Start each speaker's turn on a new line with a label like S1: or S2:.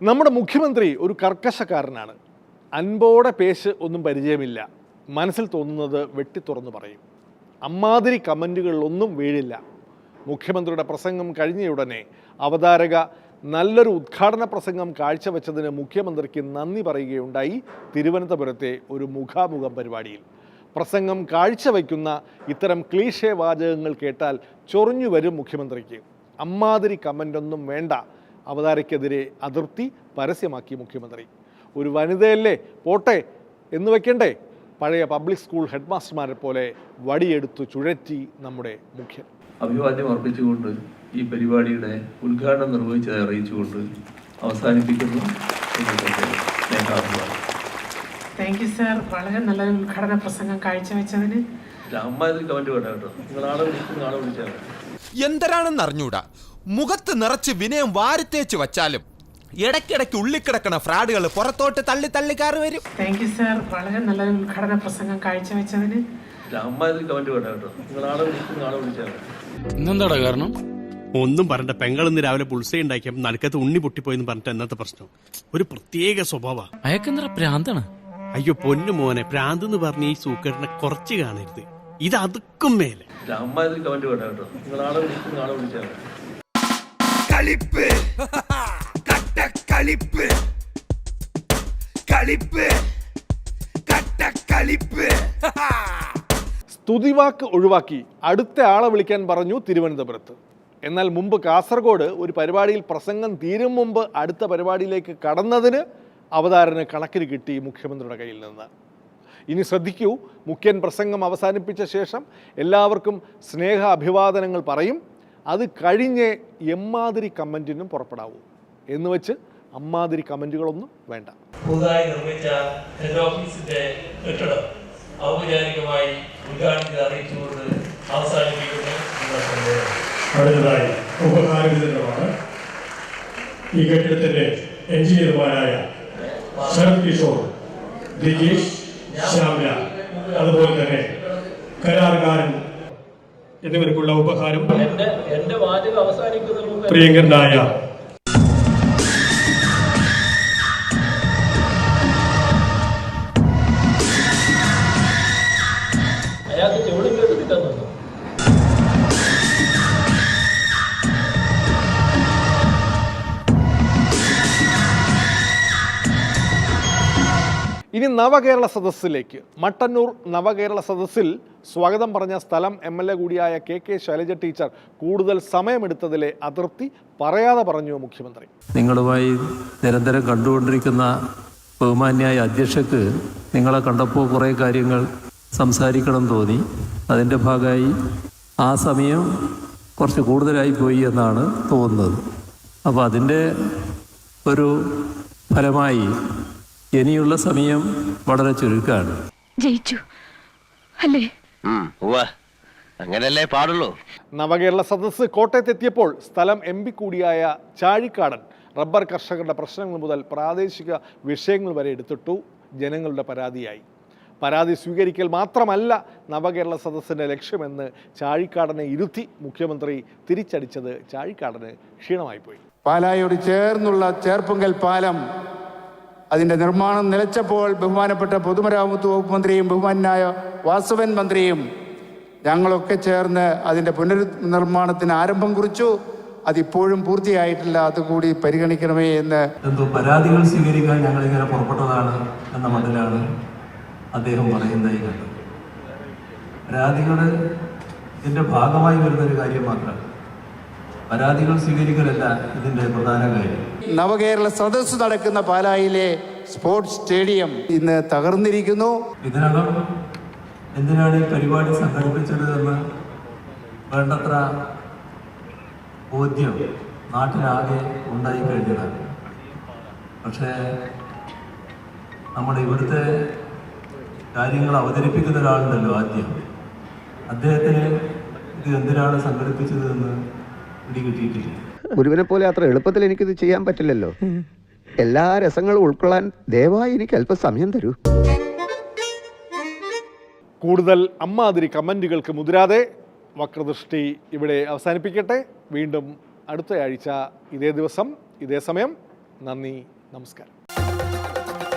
S1: നമ്മുടെ മുഖ്യമന്ത്രി ഒരു കർക്കശക്കാരനാണ്. അൻപോടെ പേശ് ഒന്നും പരിചയമില്ല. മനസ്സിൽ തോന്നുന്നത് വെട്ടി തുറന്നു പറയും. അമ്മാതിരി കമൻറ്റുകളിലൊന്നും വീഴില്ല. മുഖ്യമന്ത്രിയുടെ പ്രസംഗം കഴിഞ്ഞയുടനെ അവതാരക നല്ലൊരു ഉദ്ഘാടന പ്രസംഗം കാഴ്ചവെച്ചതിന് മുഖ്യമന്ത്രിക്ക് നന്ദി പറയുകയുണ്ടായി തിരുവനന്തപുരത്തെ ഒരു മുഖാമുഖം പരിപാടിയിൽ. പ്രസംഗം കാഴ്ചവെക്കുന്ന ഇത്തരം ക്ലീഷേ വാചകങ്ങൾ കേട്ടാൽ ചൊറിഞ്ഞു വരും മുഖ്യമന്ത്രിക്ക്. അമ്മാതിരി കമൻ്റൊന്നും വേണ്ട. അവതാരയ്ക്കെതിരെ അതൃപ്തി പരസ്യമാക്കി മുഖ്യമന്ത്രി. ഒരു വനിതയല്ലേ പോട്ടെ എന്ന് വെക്കണ്ടേ? പഴയ പബ്ലിക് സ്കൂൾ ഹെഡ് മാസ്റ്റർമാരെ പോലെ വടിയെടുത്തു ചുഴറ്റി നമ്മുടെ മുഖ്യൻ.
S2: അഭിവാദ്യം അർപ്പിച്ചുകൊണ്ട് ഈ പരിപാടിയുടെ ഉദ്ഘാടനം നിർവഹിച്ചത് അറിയിച്ചുകൊണ്ട് അവസാനിപ്പിക്കുന്നു.
S3: Thank you sir. വളരെ നല്ലൊരു ഉദ്ഘാടന പ്രസംഗം കാഴ്ചവെച്ചതിന്.
S2: അമ്മാതിരി കമന്റ് വേണ്ട കേട്ടോ. നിങ്ങൾ ആളെ വിളിച്ചാൽ
S4: എന്തരാണെന്ന് അറിഞ്ഞൂടാ. മുഖത്ത് നിറച്ച് വിനയം വാരിത്തേച്ച് വച്ചാലും ഇടയ്ക്കിടയ്ക്ക് ഉള്ളിക്കിടക്കണ ഫ്രാഡുകൾ പുറത്തോട്ട് തള്ളി തള്ളിക്കാറ് വരും.
S3: Thank you sir. വളരെ നല്ലൊരു ഉദ്ഘാടന പ്രസംഗം കാഴ്ചവെച്ചതിന്.
S2: അമ്മാതിരി കമന്റ് വേണ്ട കേട്ടോ. നിങ്ങൾ ആളെ വിളിച്ചാൽ
S5: ഇന്നെന്താടാ കാരണം?
S6: ഒന്നും പറഞ്ഞ പെങ്ങളിന്ന് രാവിലെ പുൾസൈ ഉണ്ടാക്കിയപ്പോൾ നടുക്കത്ത് ഉണ്ണി പൊട്ടിപ്പോയെന്ന് പറഞ്ഞിട്ട് എന്നത്തെ പ്രശ്നം. ഒരു പ്രത്യേക സ്വഭാവ.
S5: അയക്കെന്തറ പ്രാന്താണ്.
S6: അയ്യോ പൊന്നു മോനെ, പ്രാന്ത് എന്ന് പറഞ്ഞ ഈ സൂക്കേടിനെ കുറച്ച് കാണരുത്. ഇത് അതുക്കും മേലെ.
S2: അമ്മാതിരി കമന്റ് വേണ്ട കേട്ടോ. നിങ്ങൾ ആളെ വിളിച്ചാൽ
S4: കളിപ്പ് കട്ടക്കളിപ്പ് കളിപ്പ് കട്ടക്കളിപ്പ്.
S1: സ്തുതിവാക്ക് ഒഴിവാക്കി അടുത്ത ആളെ വിളിക്കാൻ പറഞ്ഞു തിരുവനന്തപുരത്ത്. എന്നാൽ മുമ്പ് കാസർഗോഡ് ഒരു പരിപാടിയിൽ പ്രസംഗം തീരും മുമ്പ് അടുത്ത പരിപാടിയിലേക്ക് കടന്നതിന് അവതാരന് കണക്കിന് കിട്ടി മുഖ്യമന്ത്രിയുടെ കയ്യിൽ നിന്ന്. ഇനി ശ്രദ്ധിക്കൂ, മുഖ്യൻ പ്രസംഗം അവസാനിപ്പിച്ച ശേഷം എല്ലാവർക്കും സ്നേഹ അഭിവാദനങ്ങൾ പറയും. അത് കഴിഞ്ഞ് എമ്മാതിരി കമൻറ്റിനും പുറപ്പെടാവൂ. എന്ന് വെച്ച് അമ്മാതിരി കമൻറ്റുകളൊന്നും വേണ്ട.
S7: പുതുതായി നിർമ്മിച്ച ഹെഡ് ഓഫീസിന്റെ കെട്ടിടം ഔപചാരികമായി ഉദ്ഘാടനത്തിൽ അറിയിച്ചുകൊണ്ട് അവസാനിപ്പിക്കുന്നു.
S8: അടുത്തതായി ഉപകാരമാണ് ഈ കെട്ടിടത്തിന്റെ എഞ്ചിനീയർമാരായ ശരത് കിഷോർ, ദിജീഷ്, ശ്യാമല, അതുപോലെ തന്നെ കരാറുകാരൻ എന്നിവർക്കുള്ള ഉപഹാരം
S7: എന്റെ വാചകം അവസാനിക്കുന്നതിന്
S8: പ്രിയങ്കരനായ
S7: അയാൾക്ക് ചെവിടും കേട്ട് കിട്ടാൻ വന്നു.
S1: ഇനി നവകേരള സദസ്സിലേക്ക്. മട്ടന്നൂർ നവകേരള സദസ്സിൽ സ്വാഗതം പറഞ്ഞ സ്ഥലം MLA കൂടിയായ KK ശൈലജ ടീച്ചർ കൂടുതൽ സമയമെടുത്തതിലെ അതൃപ്തി പറയാതെ പറഞ്ഞു മുഖ്യമന്ത്രി.
S2: നിങ്ങളുമായി നിരന്തരം കണ്ടുകൊണ്ടിരിക്കുന്ന ബഹുമാന്യായ അധ്യക്ഷക്ക് നിങ്ങളെ കണ്ടപ്പോൾ കുറേ കാര്യങ്ങൾ സംസാരിക്കണം തോന്നി. അതിൻ്റെ ഭാഗമായി ആ സമയം കുറച്ച് കൂടുതലായി പോയി എന്നാണ് തോന്നുന്നത്. അപ്പോൾ അതിൻ്റെ ഒരു ഫലമായി ഇനിയുള്ള സമയം വളരെ ചുരുക്കമാണ്.
S9: ജയിച്ചു അല്ലേ?
S4: അങ്ങനല്ലേ പാടുള്ളൂ.
S1: നവകേരള സദസ്സ് കോട്ടയത്തെത്തിയപ്പോൾ സ്ഥലം MP കൂടിയായ ചാഴിക്കാടൻ റബ്ബർ കർഷകരുടെ പ്രശ്നങ്ങൾ മുതൽ പ്രാദേശിക വിഷയങ്ങൾ വരെ എടുത്തിട്ടു. ജനങ്ങളുടെ പരാതിയായി. പരാതി സ്വീകരിക്കൽ മാത്രമല്ല നവകേരള സദസ്സിൻ്റെ ലക്ഷ്യമെന്ന് ചാഴിക്കാടനെ ഇരുത്തി മുഖ്യമന്ത്രി തിരിച്ചടിച്ചത് ചാഴിക്കാടന് ക്ഷീണമായിപ്പോയി.
S10: പാലായോട് ചേർന്നുള്ള ചേർപ്പുങ്കൽ പാലം അതിൻ്റെ നിർമ്മാണം നിലച്ചപ്പോൾ ബഹുമാനപ്പെട്ട പൊതുമരാമത്ത് വകുപ്പ് മന്ത്രിയും ബഹുമാനായ വാസവൻ മന്ത്രിയും ഞങ്ങളൊക്കെ ചേർന്ന് അതിൻ്റെ പുനർനിർമ്മാണത്തിന് ആരംഭം കുറിച്ചു. അതിപ്പോഴും പൂർത്തിയായിട്ടില്ല. അതുകൂടി പരിഗണിക്കണമേ എന്ന്.
S2: എന്തോ പരാതികൾ സ്വീകരിക്കാൻ ഞങ്ങളിങ്ങനെ പുറപ്പെട്ടതാണ് എന്ന മട്ടിലാണ് അദ്ദേഹം പറയുന്നതായി കണ്ടത്. പരാതികൾ ഇതിൻ്റെ ഭാഗമായി വരുന്നൊരു കാര്യം മാത്രമാണ്. പരാതികൾ സ്വീകരിക്കലല്ല ഇതിൻ്റെ പ്രധാന കാര്യം.
S10: നവകേരള സദസ്സ് നടക്കുന്ന പാലായിലെ സ്പോർട്സ് സ്റ്റേഡിയം ഇന്ന് തകർന്നിരിക്കുന്നു.
S2: ഇതിനകം എന്തിനാണ് ഈ പരിപാടി സംഘടിപ്പിച്ചത് എന്ന് വേണ്ടത്ര ബോധ്യം നാട്ടിലാകെ ഉണ്ടായിക്കഴിഞ്ഞതാണ്. പക്ഷേ നമ്മുടെ ഇവിടുത്തെ കാര്യങ്ങൾ അവതരിപ്പിക്കുന്ന ഒരാളുണ്ടല്ലോ ആദ്യം, അദ്ദേഹത്തിന് ഇത് എന്തിനാണ് സംഘടിപ്പിച്ചത് എന്ന് പിടികിട്ടിയിട്ടില്ല.
S11: ഗുരുവിനെ പോലെ അത്ര എളുപ്പത്തിൽ എനിക്കിത് ചെയ്യാൻ പറ്റില്ലല്ലോ. എല്ലാ രസങ്ങളും ഉൾക്കൊള്ളാൻ ദയവായി എനിക്ക് അല്പം സമയം തരൂ.
S1: കൂടുതൽ അമ്മാതിരി കമൻറ്റുകൾക്ക് മുതിരാതെ വക്രദൃഷ്ടി ഇവിടെ അവസാനിപ്പിക്കട്ടെ. വീണ്ടും അടുത്ത ആഴ്ച ഇതേ ദിവസം ഇതേ സമയം. നന്ദി, നമസ്കാരം.